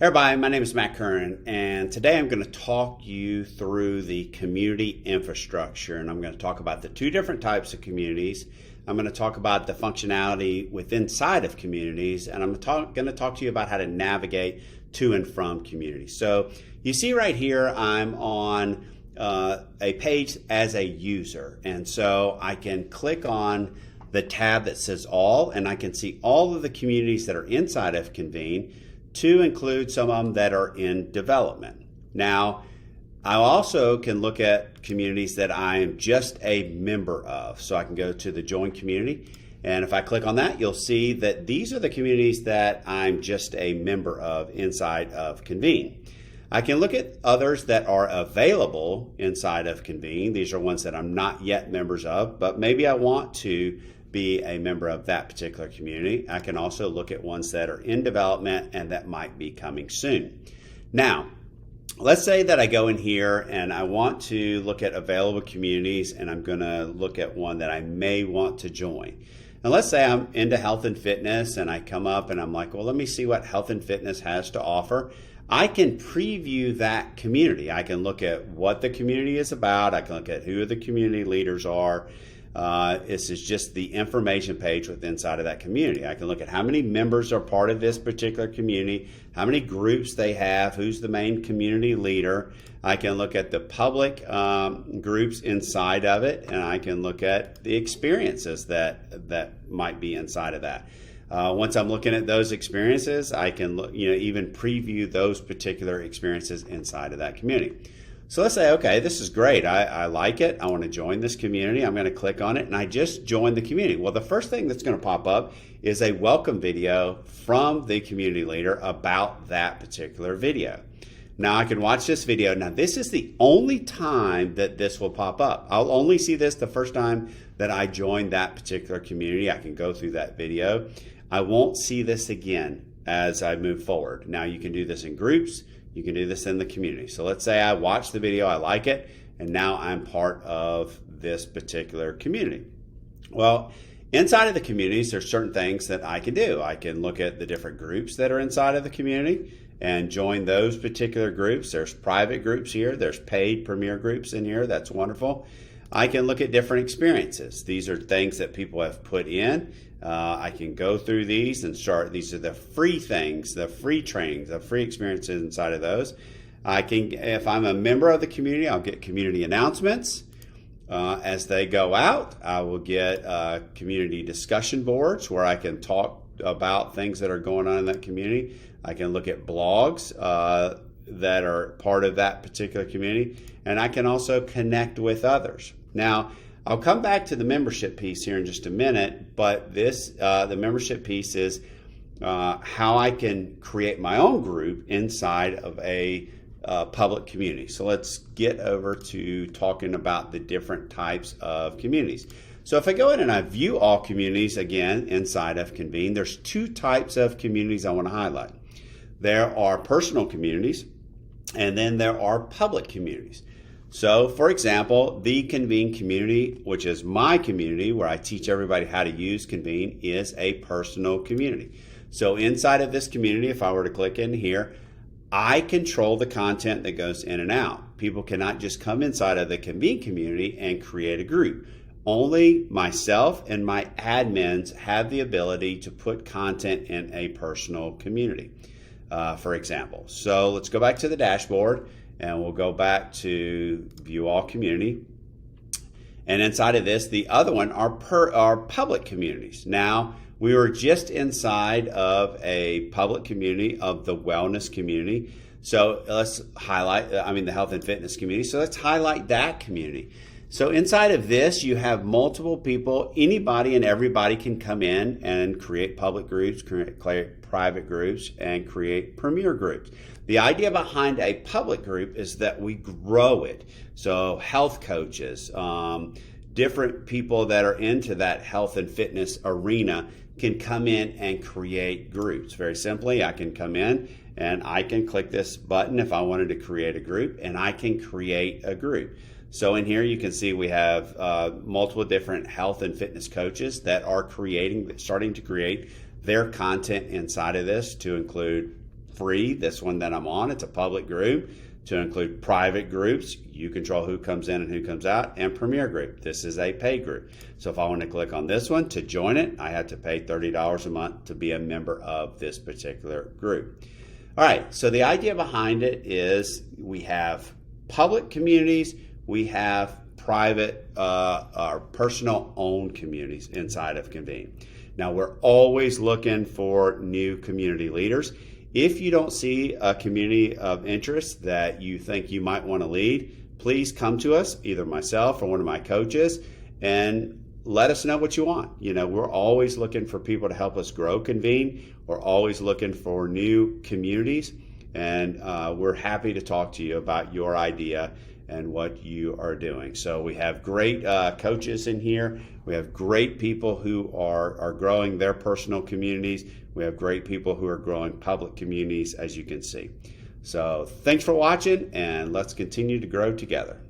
Hey everybody, my name is Matt Curran, and today I'm going to talk you through the community infrastructure, and I'm going to talk about the two different types of communities. I'm going to talk about the functionality inside of communities, and I'm going to talk to you about how to navigate to and from communities. So you see right here, I'm on a page as a user, and so I can click on the tab that says All, and I can see all of the communities that are inside of Convene, to include some of them that are in development. Now, I also can look at communities that I am just a member of. So I can go to the Join Community, and if I click on that, you'll see that these are the communities that I'm just a member of inside of Convene. I can look at others that are available inside of Convene. These are ones that I'm not yet members of, but maybe I want to be a member of that particular community. I can also look at ones that are in development and that might be coming soon. Now, let's say that I go in here and I want to look at available communities, and I'm going to look at one that I may want to join. And let's say I'm into health and fitness, and I come up and I'm like, well, let me see what health and fitness has to offer. I can preview that community. I can look at what the community is about. I can look at who the community leaders are. This is just the information page inside of that community. I can look at how many members are part of this particular community, how many groups they have, who's the main community leader. I can look at the public groups inside of it, and I can look at the experiences that might be inside of that. Once I'm looking at those experiences, I can even preview those particular experiences inside of that community. So let's say, okay, this is great. I like it. I want to join this community. I'm going to click on it, and I just joined the community. Well, the first thing that's going to pop up is a welcome video from the community leader about that particular video. Now, I can watch this video. Now, this is the only time that this will pop up. I'll only see this the first time that I join that particular community. I can go through that video. I won't see this again as I move forward. Now, you can do this in groups. You can do this in the community. So let's say I watch the video, I like it, and now I'm part of this particular community. Well, inside of the communities, there's certain things that I can do. I can look at the different groups that are inside of the community and join those particular groups. There's private groups here. There's paid premier groups in here. That's wonderful. I can look at different experiences. These are things that people have put in. I can go through these and start. These are the free things, the free trainings, the free experiences inside of those. I can, if I'm a member of the community, I'll get community announcements as they go out. I will get community discussion boards where I can talk about things that are going on in that community. I can look at blogs that are part of that particular community, and I can also connect with others. Now, I'll come back to the membership piece here in just a minute, but the membership piece is how I can create my own group inside of a public community. So let's get over to talking about the different types of communities. So if I go in and I view all communities again inside of Convene, there's two types of communities I want to highlight. There are personal communities, and then there are public communities. So, for example, the Convene community, which is my community where I teach everybody how to use Convene, is a personal community. So inside of this community, if I were to click in here, I control the content that goes in and out. People cannot just come inside of the Convene community and create a group. Only myself and my admins have the ability to put content in a personal community, for example. So let's go back to the dashboard. And we'll go back to view all community. And inside of this, the other one are public communities. Now, we were just inside of a public community of the wellness community. So let's highlight, the health and fitness community. So let's highlight that community. So inside of this, you have multiple people. Anybody and everybody can come in and create public groups, create private groups, and create premier groups. The idea behind a public group is that we grow it. So health coaches, different people that are into that health and fitness arena can come in and create groups. Very simply, I can come in and I can click this button if I wanted to create a group, and I can create a group. So in here you can see we have multiple different health and fitness coaches that are starting to create their content inside of this to include free. This one that I'm on, it's a public group to include private groups. You control who comes in and who comes out, and Premier Group. This is a paid group. So if I want to click on this one to join it, I have to pay $30 a month to be a member of this particular group. All right, so the idea behind it is we have public communities, we have private or personal owned communities inside of Convene. Now we're always looking for new community leaders. If you don't see a community of interest that you think you might want to lead, please come to us, either myself or one of my coaches, and let us know what you want. You know, we're always looking for people to help us grow Convene. We're always looking for new communities, and we're happy to talk to you about your idea and what you are doing. So we have great coaches in here. We have great people who are growing their personal communities. We have great people who are growing public communities, as you can see. So thanks for watching, and let's continue to grow together.